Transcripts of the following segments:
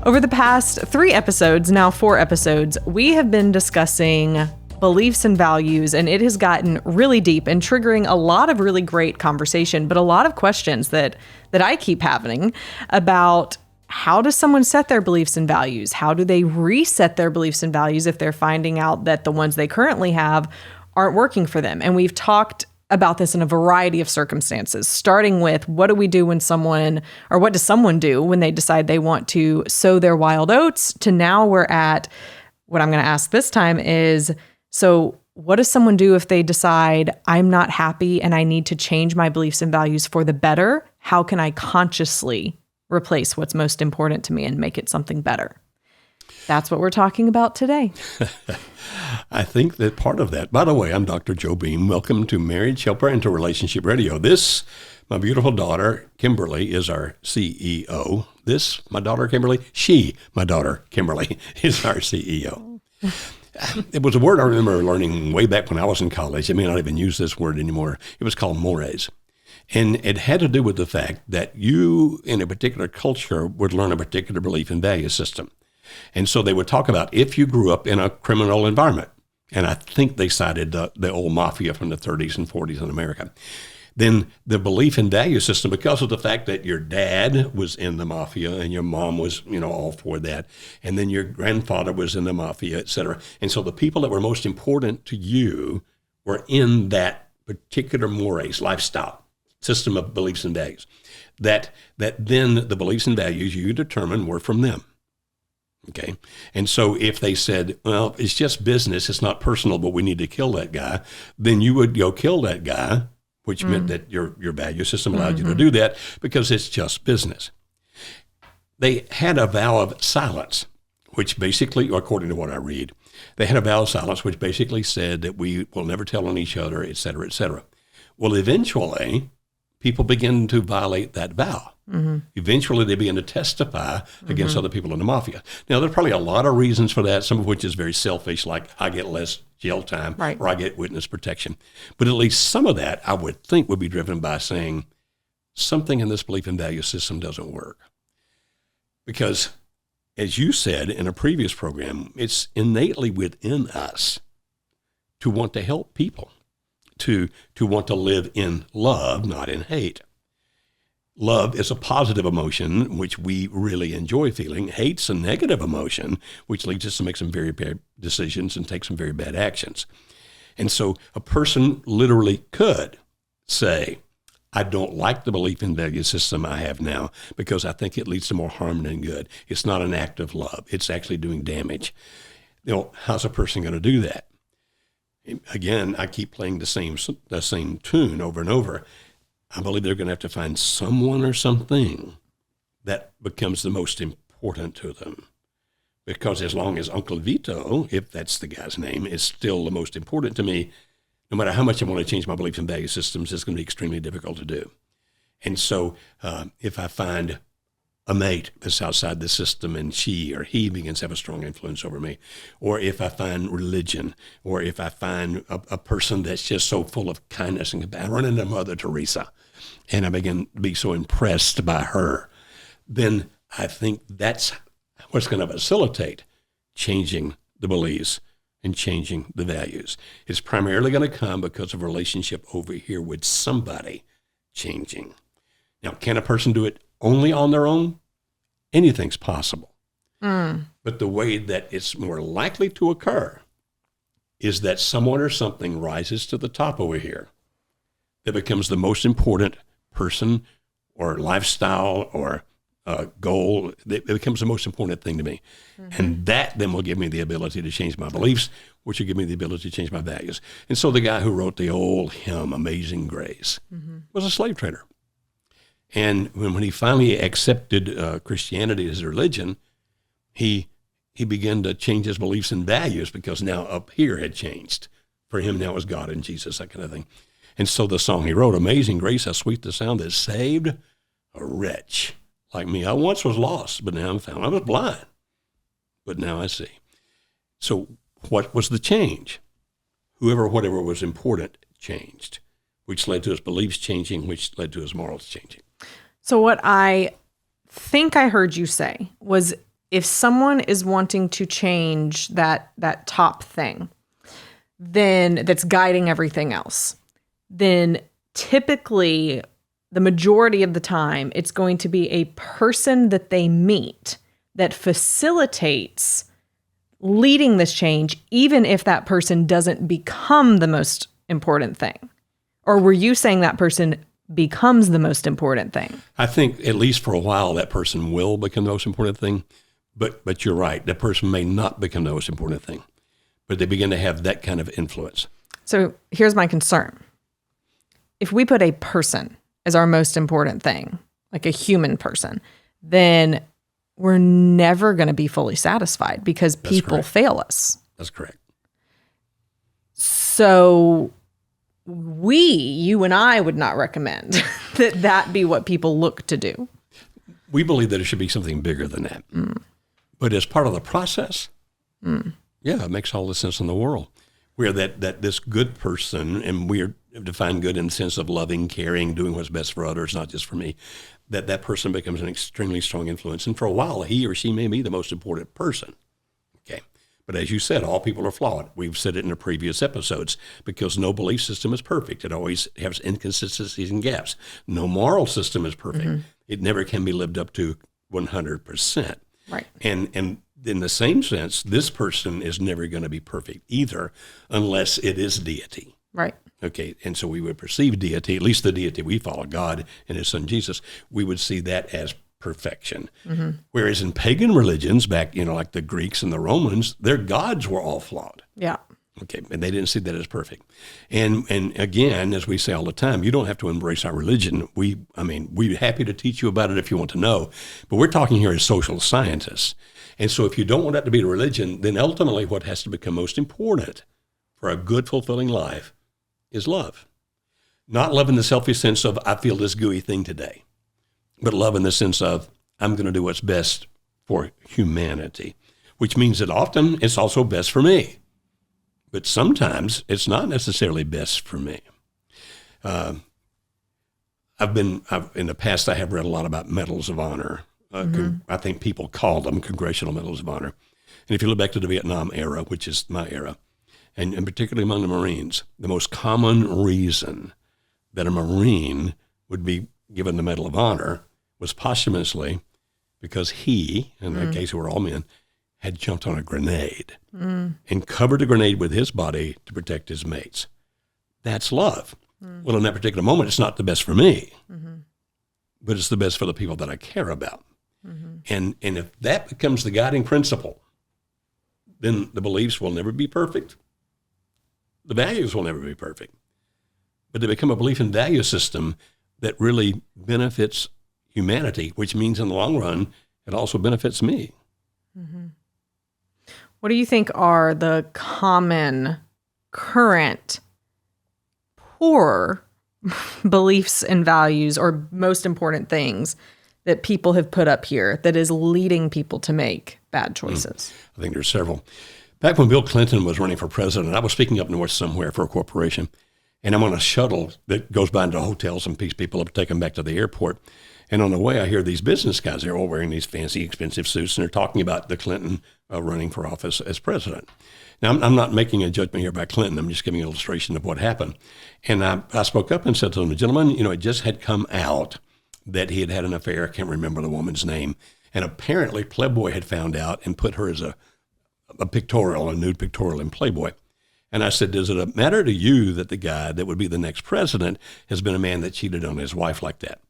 Over the past 3 episodes, now 4 episodes, we have been discussing beliefs and values, and it has gotten really deep and triggering a lot of really great conversation, but a lot of questions that I keep having about how does someone set their beliefs and values? How do they reset their beliefs and values if they're finding out that the ones they currently have aren't working for them? And we've talked about this in a variety of circumstances, starting with what do we do when someone, or what does someone do when they decide they want to sow their wild oats, to now we're at what I'm going to ask this time is, so what does someone do if they decide I'm not happy and I need to change my beliefs and values for the better? How can I consciously replace what's most important to me and make it something better? That's what we're talking about today. I think that part of that, by the way, I'm Dr. Joe Beam. Welcome to Marriage Helper and to Relationship Radio. This, my beautiful daughter, Kimberly, is our CEO. This, my daughter, Kimberly, my daughter, Kimberly, is our CEO. It was a word I remember learning way back when I was in college. I may not even use this word anymore. It was called mores. And it had to do with the fact that you, in a particular culture, would learn a particular belief and value system. And so they would talk about if you grew up in a criminal environment, and I think they cited the old mafia from the 30s and 40s in America, then the belief and value system, because of the fact that your dad was in the mafia and your mom was, all for that, and then your grandfather was in the mafia, et cetera. And so the people that were most important to you were in that particular mores, lifestyle, system of beliefs and values, that then the beliefs and values you determined were from them. Okay. And so if they said, well, it's just business, it's not personal, but we need to kill that guy, then you would go kill that guy, which meant that your value system allowed you to do that because it's just business. They had a vow of silence, which basically, according to what I read, they had a vow of silence, which basically said that we will never tell on each other, et cetera, et cetera. Well, eventually, people begin to violate that vow. Mm-hmm. Eventually, they begin to testify against other people in the mafia. Now, there's probably a lot of reasons for that, some of which is very selfish, like I get less jail time or I get witness protection. But at least some of that, I would think, would be driven by saying something in this belief and value system doesn't work. Because, as you said in a previous program, it's innately within us to want to help people, to want to live in love, not in hate. Love is a positive emotion, which we really enjoy feeling. Hate's a negative emotion, which leads us to make some very bad decisions and take some very bad actions. And so a person literally could say, I don't like the belief and value system I have now because I think it leads to more harm than good. It's not an act of love. It's actually doing damage. How's a person going to do that? Again, I keep playing the same tune over and over. I believe they're going to have to find someone or something that becomes the most important to them. Because as long as Uncle Vito, if that's the guy's name, is still the most important to me, no matter how much I want to change my beliefs and value systems, it's going to be extremely difficult to do. And so if I find a mate that's outside the system and she or he begins to have a strong influence over me, or if I find religion, or if I find a person that's just so full of kindness and compassion, I run into Mother Teresa and I begin to be so impressed by her, then I think that's what's going to facilitate changing the beliefs and changing the values. It's primarily going to come because of a relationship over here with somebody changing. Now, can a person do it only on their own? Anything's possible. But the way that it's more likely to occur is that someone or something rises to the top over here that becomes the most important person or lifestyle or goal. It becomes the most important thing to me. And that then will give me the ability to change my beliefs, which will give me the ability to change my values. And so the guy who wrote the old hymn, Amazing Grace, was a slave trader. And when he finally accepted Christianity as a religion, he began to change his beliefs and values because now up here had changed. For him now it was God and Jesus, that kind of thing. And so the song he wrote, Amazing Grace, how sweet the sound that saved a wretch like me. I once was lost, but now I'm found. I was blind, but now I see. So what was the change? Whatever was important changed, which led to his beliefs changing, which led to his morals changing. So what I think I heard you say was if someone is wanting to change that top thing, then that's guiding everything else, then typically the majority of the time it's going to be a person that they meet that facilitates leading this change, even if that person doesn't become the most important thing. Or were you saying that person becomes the most important thing? I think at least for a while that person will become the most important thing. But you're right. That person may not become the most important thing, but they begin to have that kind of influence. So here's my concern. If we put a person as our most important thing, like a human person, then we're never going to be fully satisfied because people fail us. That's correct. So you and I would not recommend that be what people look to do. We believe that it should be something bigger than that. But as part of the process, it makes all the sense in the world. We're that this good person, and we're defined good in the sense of loving, caring, doing what's best for others, not just for me, that person becomes an extremely strong influence. And for a while, he or she may be the most important person. Okay. But as you said, all people are flawed. We've said it in the previous episodes, because no belief system is perfect. It always has inconsistencies and gaps. No moral system is perfect. It never can be lived up to 100%. Right. And in the same sense, this person is never going to be perfect either, unless it is deity. Right. Okay. And so we would perceive deity, at least the deity we follow, God and his son Jesus, we would see that as perfection. Whereas in pagan religions, back, like the Greeks and the Romans, their gods were all flawed. Yeah. Okay, and they didn't see that as perfect. And again, as we say all the time, you don't have to embrace our religion. We're happy to teach you about it if you want to know, but we're talking here as social scientists. And so if you don't want that to be a religion, then ultimately what has to become most important for a good, fulfilling life is love. Not love in the selfish sense of, I feel this gooey thing today, but love in the sense of, I'm going to do what's best for humanity, which means that often it's also best for me. But sometimes it's not necessarily best for me. In the past, I have read a lot about medals of honor. I think people call them congressional medals of honor. And if you look back to the Vietnam era, which is my era, and particularly among the Marines, the most common reason that a Marine would be given the Medal of Honor was posthumously because he, in that case, who were all men, had jumped on a grenade and covered the grenade with his body to protect his mates. That's love. Well, in that particular moment, it's not the best for me, but it's the best for the people that I care about. And if that becomes the guiding principle, then the beliefs will never be perfect. The values will never be perfect. But they become a belief and value system that really benefits humanity, which means in the long run, it also benefits me. What do you think are the common current poor beliefs and values, or most important things that people have put up here that is leading people to make bad choices? I think there's several. Back when Bill Clinton was running for president, I was speaking up north somewhere for a corporation, and I'm on a shuttle that goes by into hotels and picks people up, take them back to the airport. And on the way, I hear these business guys. They're all wearing these fancy, expensive suits, and they're talking about the Clinton running for office as president. Now, I'm not making a judgment here about Clinton. I'm just giving an illustration of what happened. And I spoke up and said to them, gentlemen, it just had come out that he had had an affair. I can't remember the woman's name. And apparently Playboy had found out and put her as a pictorial, a nude pictorial in Playboy. And I said, does it matter to you that the guy that would be the next president has been a man that cheated on his wife like that?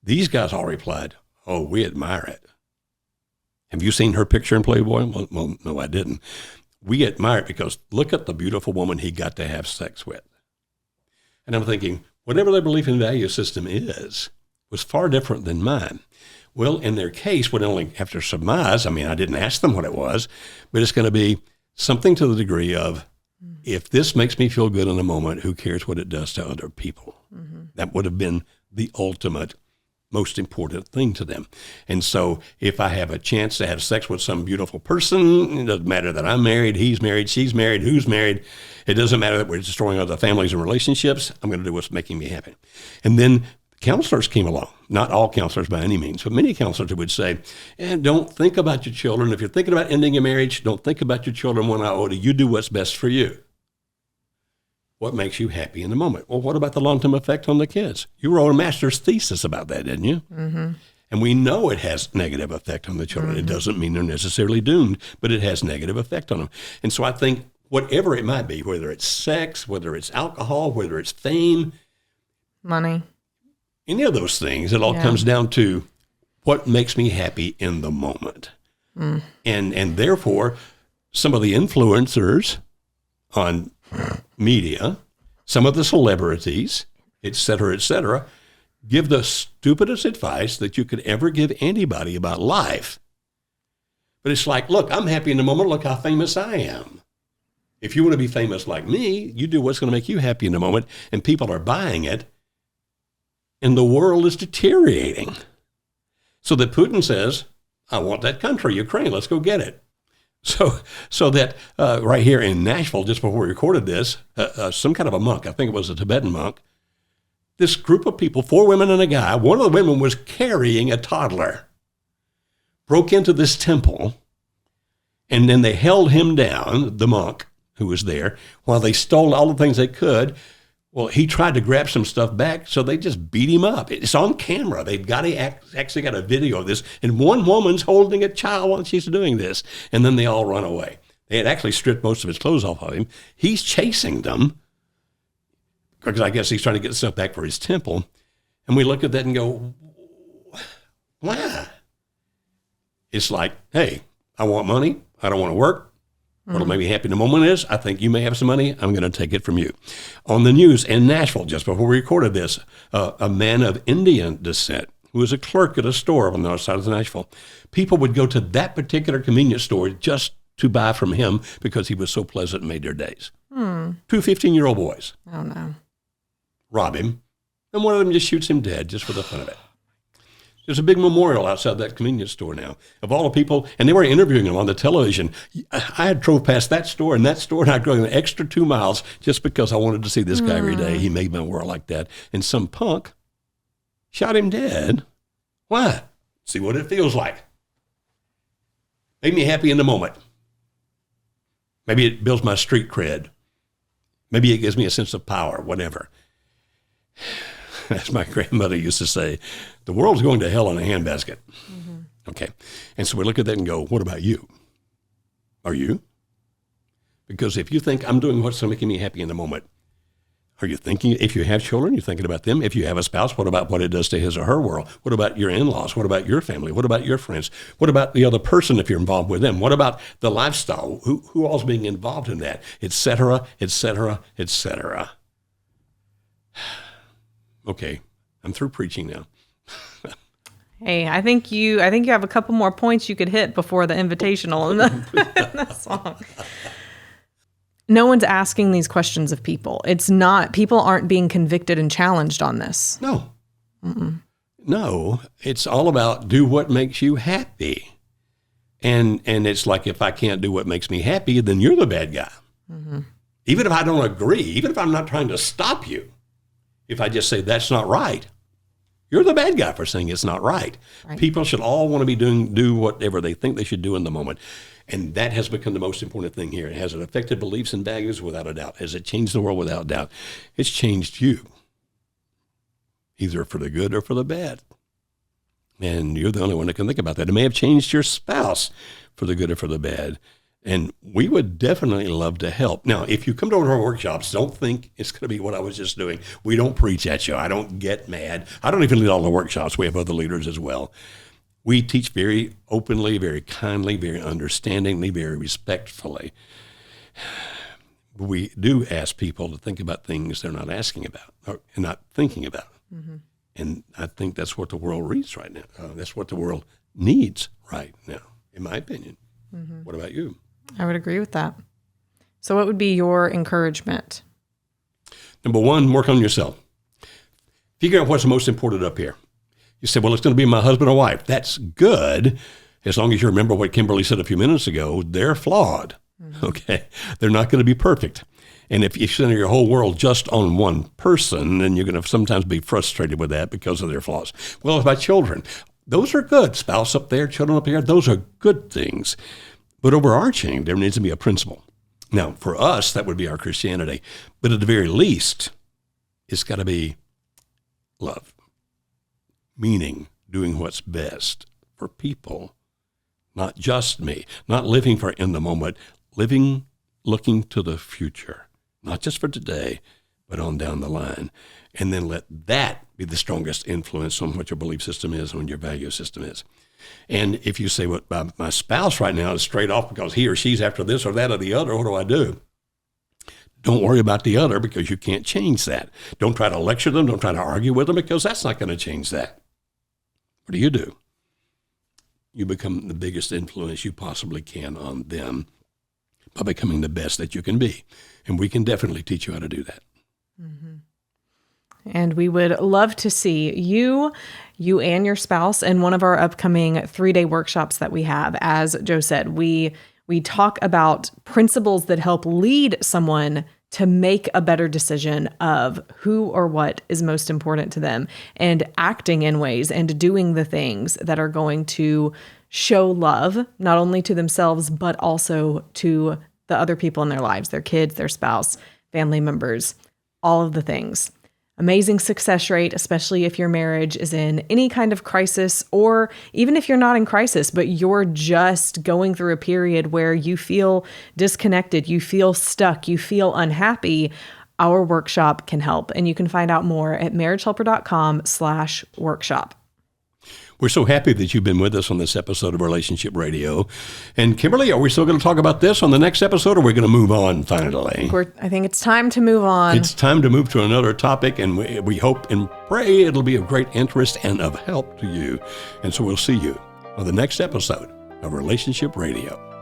These guys all replied, oh, we admire it. Have you seen her picture in Playboy? Well, no, I didn't. We admire it because look at the beautiful woman he got to have sex with. And I'm thinking, whatever their belief and value system is, was far different than mine. Well, in their case, would only have to surmise, I didn't ask them what it was, but it's going to be something to the degree of, if this makes me feel good in a moment, who cares what it does to other people? That would have been the ultimate, most important thing to them. And so if I have a chance to have sex with some beautiful person, it doesn't matter that I'm married, he's married, she's married, who's married. It doesn't matter that we're destroying other families and relationships. I'm going to do what's making me happy. And then counselors came along. Not all counselors by any means, but many counselors would say, and don't think about your children. If you're thinking about ending a marriage, don't think about your children one iota. You do what's best for you. What makes you happy in the moment? Well, what about the long-term effect on the kids? You wrote a master's thesis about that, didn't you? Mm-hmm. And we know it has negative effect on the children. Mm-hmm. It doesn't mean they're necessarily doomed, but it has negative effect on them. And so I think whatever it might be, whether it's sex, whether it's alcohol, whether it's fame, money, any of those things, it all comes down to what makes me happy in the moment. Mm. And therefore, some of the influencers on media, some of the celebrities, et cetera, give the stupidest advice that you could ever give anybody about life. But it's like, look, I'm happy in the moment. Look how famous I am. If you want to be famous like me, you do what's going to make you happy in the moment, and people are buying it, and the world is deteriorating. So that Putin says, I want that country, Ukraine, let's go get it. So that right here in Nashville, just before we recorded this, some kind of a monk, I think it was a Tibetan monk, this group of people, 4 women and a guy, one of the women was carrying a toddler, broke into this temple, and then they held him down, the monk who was there, while they stole all the things they could. Well, he tried to grab some stuff back, so they just beat him up. It's on camera. They've actually got a video of this, and one woman's holding a child while she's doing this, and then they all run away. They had actually stripped most of his clothes off of him. He's chasing them, because I guess he's trying to get stuff back for his temple. And we look at that and go, why? It's like, hey, I want money. I don't want to work. What'll make me happy in the moment is, I think you may have some money. I'm going to take it from you. On the news in Nashville, just before we recorded this, a man of Indian descent who was a clerk at a store on the other side of Nashville, people would go to that particular convenience store just to buy from him because he was so pleasant and made their days. 2 15-year-old boys. Oh, no. Rob him, and one of them just shoots him dead just for the fun of it. There's a big memorial outside that convenience store now of all the people, and they were interviewing him on the television. I had drove past that store, and I'd go an extra 2 miles just because I wanted to see this guy every day. He made my world like that. And some punk shot him dead. Why? See what it feels like. Made me happy in the moment. Maybe it builds my street cred. Maybe it gives me a sense of power, whatever. As my grandmother used to say, the world's going to hell in a handbasket. Mm-hmm. Okay. And so we look at that and go, what about you? Are you? Because if you think I'm doing what's making me happy in the moment, are you thinking, if you have children, you're thinking about them? If you have a spouse, what about what it does to his or her world? What about your in-laws? What about your family? What about your friends? What about the other person if you're involved with them? What about the lifestyle? Who all's being involved in that? Et cetera, et cetera, et cetera. Okay, I'm through preaching now. Hey, I think you have a couple more points you could hit before the invitational in the song. No one's asking these questions of people. People aren't being convicted and challenged on this. No. Mm-mm. No, it's all about do what makes you happy. And it's like, if I can't do what makes me happy, then you're the bad guy. Mm-hmm. Even if I don't agree, even if I'm not trying to stop you, if I just say that's not right, you're the bad guy for saying it's not right. People should all want to do whatever they think they should do in the moment. And that has become the most important thing here. It has affected beliefs and values without a doubt. Has it changed the world without doubt? It's changed you, either for the good or for the bad. And you're the only one that can think about that. It may have changed your spouse for the good or for the bad. And we would definitely love to help. Now, if you come to one of our workshops, don't think it's going to be what I was just doing. We don't preach at you. I don't get mad. I don't even lead all the workshops. We have other leaders as well. We teach very openly, very kindly, very understandingly, very respectfully. We do ask people to think about things they're not asking about or not thinking about. Mm-hmm. And I think that's what the world reads right now. That's what the world needs right now, in my opinion. Mm-hmm. What about you? I would agree with that. So what would be your encouragement? Number one, work on yourself. Figure out what's the most important up here. You say, well, it's going to be my husband or wife. That's good, as long as you remember what Kimberly said a few minutes ago. They're flawed, okay? They're not going to be perfect. And if you center your whole world just on one person, then you're going to sometimes be frustrated with that because of their flaws. Well, about children, those are good. Spouse up there, children up here, those are good things. But overarching, there needs to be a principle. Now, for us, that would be our Christianity. But at the very least, it's got to be love, meaning doing what's best for people, not just me, not living for in the moment, living looking to the future, not just for today, but on down the line. And then let that be the strongest influence on what your belief system is, on your value system is. And if you say, well, my spouse right now is straight off because he or she's after this or that or the other, what do I do? Don't worry about the other because you can't change that. Don't try to lecture them. Don't try to argue with them because that's not going to change that. What do? You become the biggest influence you possibly can on them by becoming the best that you can be. And we can definitely teach you how to do that. Mm-hmm. And we would love to see you and your spouse in one of our upcoming 3-day workshops that we have. As Joe said, we talk about principles that help lead someone to make a better decision of who or what is most important to them, and acting in ways and doing the things that are going to show love, not only to themselves, but also to the other people in their lives, their kids, their spouse, family members, all of the things. Amazing success rate, especially if your marriage is in any kind of crisis, or even if you're not in crisis, but you're just going through a period where you feel disconnected, you feel stuck, you feel unhappy. Our workshop can help. And you can find out more at marriagehelper.com/workshop. We're so happy that you've been with us on this episode of Relationship Radio. And Kimberly, are we still going to talk about this on the next episode, or are we going to move on finally? I think it's time to move on. It's time to move to another topic, and we hope and pray it'll be of great interest and of help to you. And so we'll see you on the next episode of Relationship Radio.